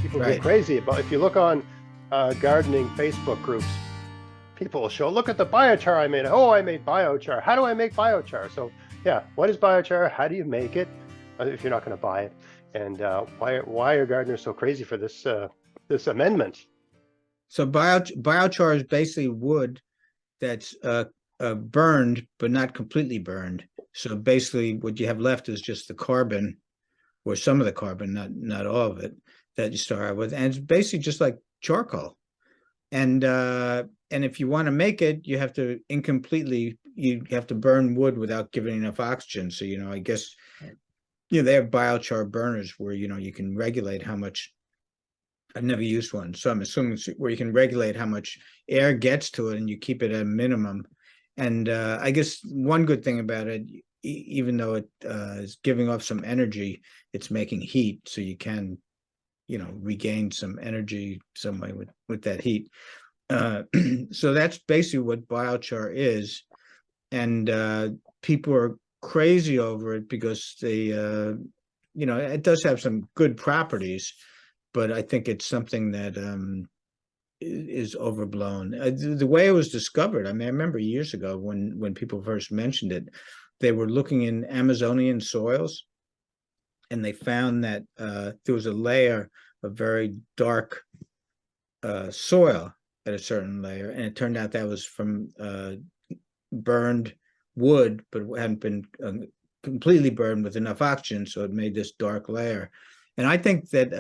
People go Right. crazy about, if you look on gardening Facebook groups, people will show, look at the biochar I made. Oh, I made biochar. How do I make biochar? So yeah, what is biochar? How do you make it? If you're not going to buy it, and why are gardeners so crazy for this amendment? So biochar is basically wood that's burned, but not completely burned. So basically, what you have left is just the carbon, or some of the carbon, not all of it, that you start out with, and it's basically just like charcoal. And if you want to make it, you have to incompletely you have to burn wood without giving enough oxygen. So I guess they have biochar burners where you can regulate how much. I've never used one, so I'm assuming it's where you can regulate how much air gets to it, and you keep it at a minimum. And I guess one good thing about it, even though it is giving off some energy, it's making heat, so you can, regain some energy some way with that heat. So that's basically what biochar is, and people are crazy over it because it does have some good properties, but I think it's something that is overblown. The way it was discovered, I mean, I remember years ago when people first mentioned it, they were looking in Amazonian soils, and they found that there was a layer of very dark soil at a certain layer, and it turned out that was from burned wood, but it hadn't been completely burned with enough oxygen, so it made this dark layer. And I think that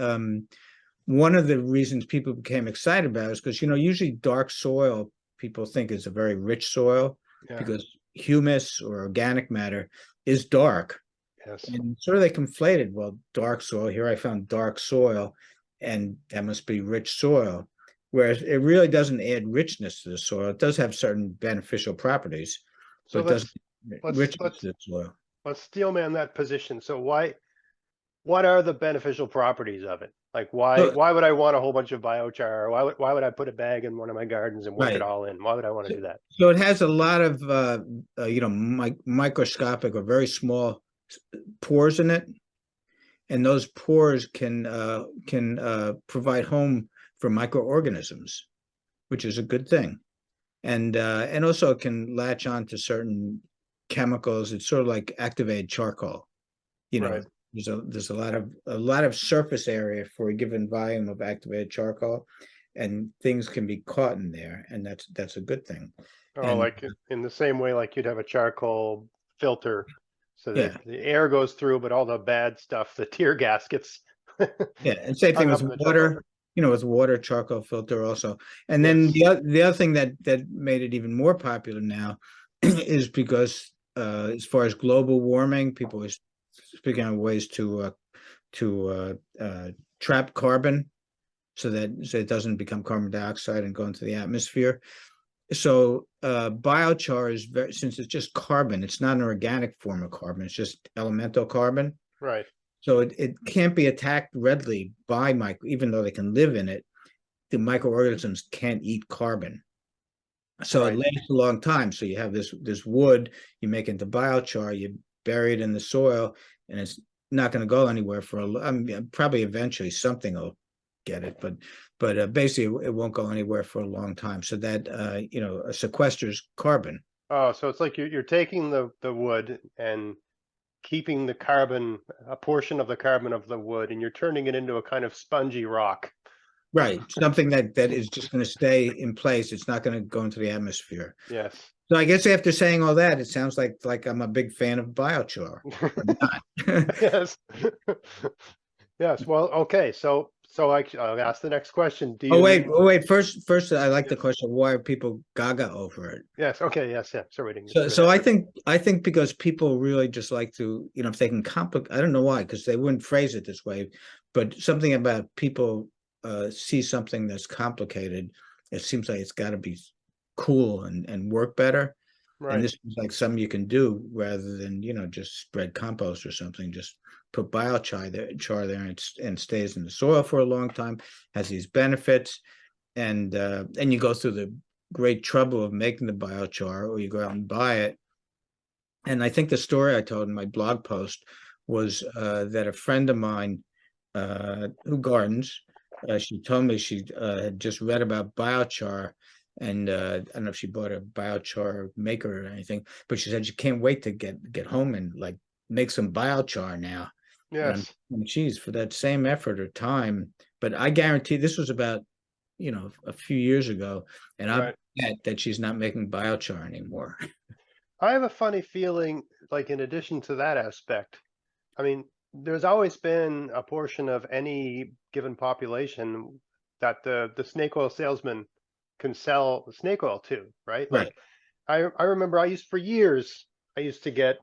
one of the reasons people became excited about it is because usually dark soil people think is a very rich soil, because humus or organic matter is dark. Yes. And sort of they conflated, well, dark soil, here I found dark soil, and that must be rich soil. Whereas it really doesn't add richness to the soil. It does have certain beneficial properties, So but it doesn't let's richness to the soil. let's steel man that position. So what are the beneficial properties of it? Like why would I want a whole bunch of biochar? Why would I put a bag in one of my gardens and work it all in? Why would I want to do that? So it has a lot of microscopic or very small pores in it, and those pores can provide home for microorganisms, which is a good thing. And also it can latch on to certain chemicals. It's sort of like activated charcoal. Right. There's a lot of surface area for a given volume of activated charcoal, and things can be caught in there, and that's a good thing. Oh, And like in the same way, like you'd have a charcoal filter so yeah, that the air goes through, but all the bad stuff, the tear gas gets yeah, and same thing hung with up in the charcoal. water. With water, charcoal filter also. And then Yes. the other thing that made it even more popular now is because as far as global warming, people are speaking of ways to trap carbon so that it doesn't become carbon dioxide and go into the atmosphere. So biochar is since it's just carbon, it's not an organic form of carbon, it's just elemental carbon. Right. So it can't be attacked readily by even though they can live in it, the microorganisms can't eat carbon. So it Right. lasts a long time. So you have this wood, you make it into biochar, you bury it in the soil, and it's not going to go anywhere for probably eventually something will get it, but basically it won't go anywhere for a long time. So that sequesters carbon. Oh, so it's like you're taking the wood and keeping the carbon, a portion of the carbon of the wood, and you're turning it into a kind of spongy rock. Right, something that is just going to stay in place. It's not going to go into the atmosphere. Yes. So I guess after saying all that, it sounds like I'm a big fan of biochar, or not. Yes. Yes. Well, okay. So I'll ask the next question. Do Oh you? wait. First, I like the Yes. question: why are people gaga over it? Yes. Okay. Yes. Yeah. So we didn't get So, through so that. I think because people really just like to, if they can complicate. I don't know why, because they wouldn't phrase it this way, but something about people see something that's complicated, it seems like it's got to be cool and work better. And Right. this is like something you can do rather than just spread compost or something. Just put biochar there, and stays in the soil for a long time. Has these benefits, and you go through the great trouble of making the biochar, or you go out and buy it. And I think the story I told in my blog post was that a friend of mine who gardens she told me she had just read about biochar, and I don't know if she bought a biochar maker or anything, but she said she can't wait to get home and like make some biochar now. And Yes, geez, for that same effort or time, but I guarantee this was about, a few years ago, and I right. bet that she's not making biochar anymore. I have a funny feeling, like in addition to that aspect, I mean, there's always been a portion of any given population that the snake oil salesman can sell snake oil to, right? Right. Like I remember for years I used to get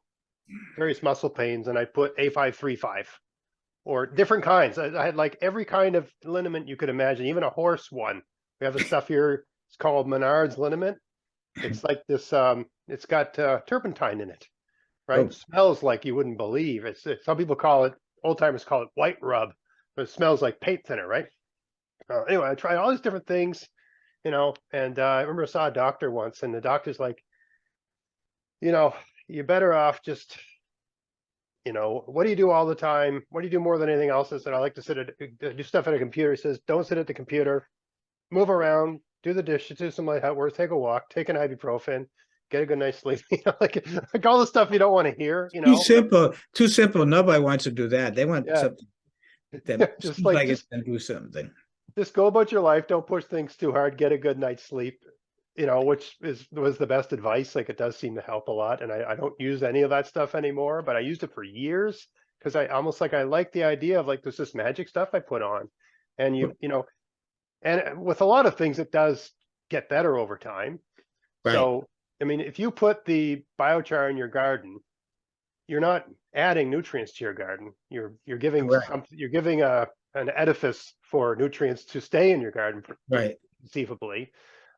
various muscle pains and I put A535 or different kinds. I had like every kind of liniment you could imagine, even a horse one. We have the stuff here. It's called Menard's liniment. It's like this. It's got turpentine in it, right? Oh, It smells like you wouldn't believe. Some people call it, old timers call it white rub, but it smells like paint thinner, right? Anyway, I tried all these different things, and I remember I saw a doctor once, and the doctor's like, you know, you're better off just, what do you do all the time? What do you do more than anything else? I said, I like to do stuff at a computer. He says, don't sit at the computer, move around, do the dishes, do some light work, take a walk, take an ibuprofen, get a good night's sleep. Like all the stuff you don't want to hear. too simple, too simple. Nobody wants to do that. They want Yeah, something that yeah, just seems like like it's going to do something. just go about your life. Don't push things too hard. Get a good night's sleep. Which was the best advice. Like it does seem to help a lot. And I don't use any of that stuff anymore, but I used it for years because I almost like I like the idea of like there's this magic stuff I put on, and and with a lot of things it does get better over time. Right. So I mean, if you put the biochar in your garden, you're not adding nutrients to your garden. You're giving Correct. something. You're giving an edifice for nutrients to stay in your garden, Right. conceivably.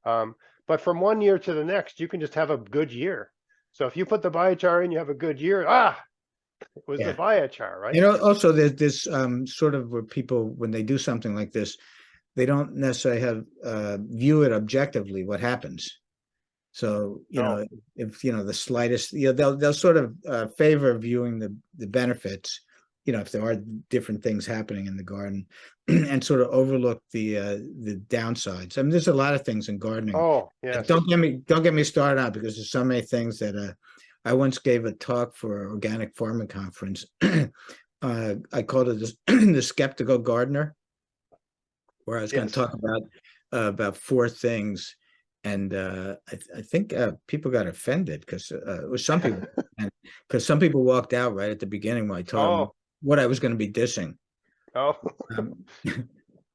Um, but from one year to the next, you can just have a good year. So if you put the biochar in, you have a good year. It was the Yeah. biochar, right? Also there's this sort of where people, when they do something like this, they don't necessarily have view it objectively what happens. So, Oh, if the slightest, they'll sort of favor viewing the benefits, if there are different things happening in the garden, and sort of overlook the downsides. I mean, there's a lot of things in gardening. oh, And yes, don't get me started on, because there's so many things that I once gave a talk for an organic farming conference. I called it the skeptical gardener, where I was going to yes. talk about four things, and I think people got offended because some people, because some people walked out right at the beginning when I told them Oh, what I was going to be dissing. oh, Um,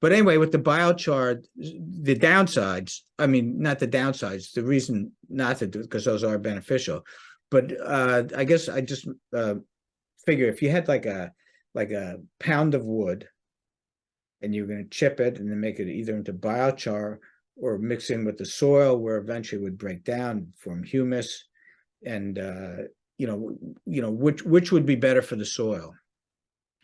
but anyway, with the biochar, the downsides, I mean, not the downsides, the reason not to do it, because those are beneficial. But I guess I just figure if you had like a pound of wood, and you're going to chip it and then make it either into biochar or mix in with the soil, where eventually it would break down, form humus, and which would be better for the soil.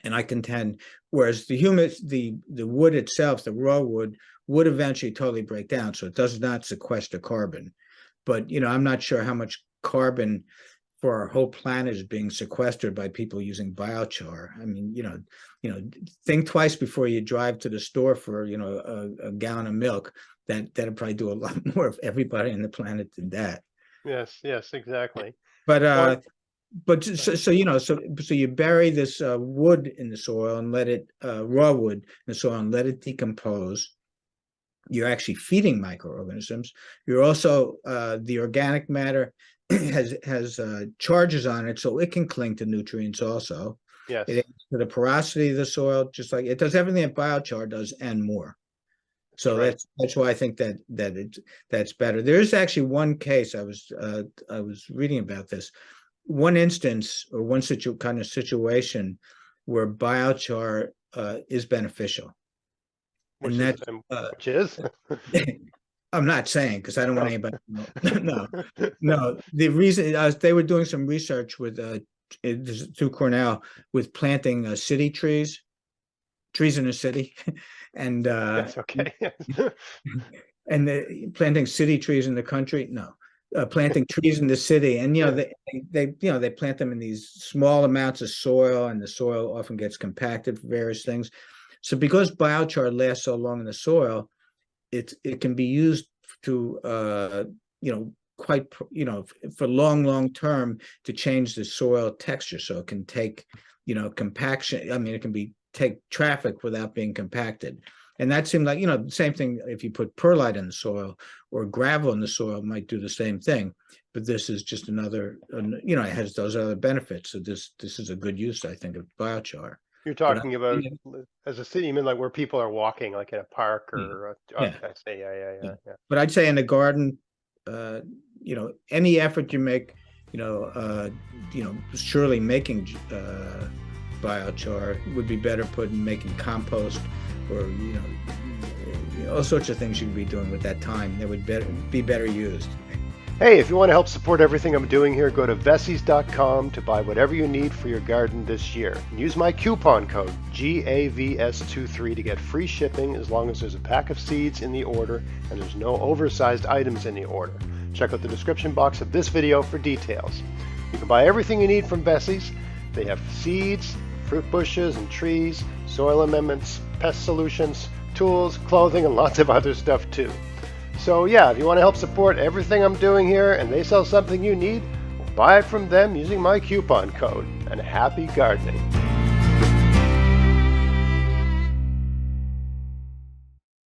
And I contend, whereas the humus, the wood itself, the raw would eventually totally break down, so it does not sequester carbon. But I'm not sure how much carbon for our whole planet is being sequestered by people using biochar. I mean, think twice before you drive to the store for a gallon of milk. That'll probably do a lot more if everybody on the planet did that. yes, yes, exactly. But Well, so you bury this wood in the soil and let it raw wood in the soil and let it decompose. You're actually feeding microorganisms. You're also the organic matter has charges on it, so it can cling to nutrients also. It yes, adds to the porosity of the soil, just like it does everything that biochar does and more. that's So right. that's why I think that's better. There is actually one case I was reading about this. One instance or one kind of situation where biochar is beneficial, Which and is, that's which is, I'm not saying, because I don't want oh, anybody to know. No, no. The reason they were doing some research with through Cornell with planting city trees in a city, and yes, okay, yes. planting city trees in the country. No, planting trees in the city, and Yeah, they plant them in these small amounts of soil, and the soil often gets compacted for various things. So because biochar lasts so long in the soil, it can be used to quite for long term to change the soil texture. So it can take compaction. I mean, it can take traffic without being compacted. And that seemed like the same thing if you put perlite in the soil or gravel in the soil might do the same thing. But this is just another, it has those other benefits. So this is a good use, I think, of biochar. You're But talking about as a city, you mean like where people are walking, like in a park yeah, or yeah, okay, I see. Yeah. But I'd say in the garden, any effort you make, surely making biochar would be better put in making compost or all sorts of things you could be doing with that time that would be better used. Hey, if you want to help support everything I'm doing here, go to Vessies.com to buy whatever you need for your garden this year. And use my coupon code GAVS23 to get free shipping as long as there's a pack of seeds in the order and there's no oversized items in the order. Check out the description box of this video for details. You can buy everything you need from Vessies. They have seeds, fruit bushes and trees, soil amendments, pest solutions, tools, clothing, and lots of other stuff too. So yeah, if you want to help support everything I'm doing here and they sell something you need, buy it from them using my coupon code, and happy gardening.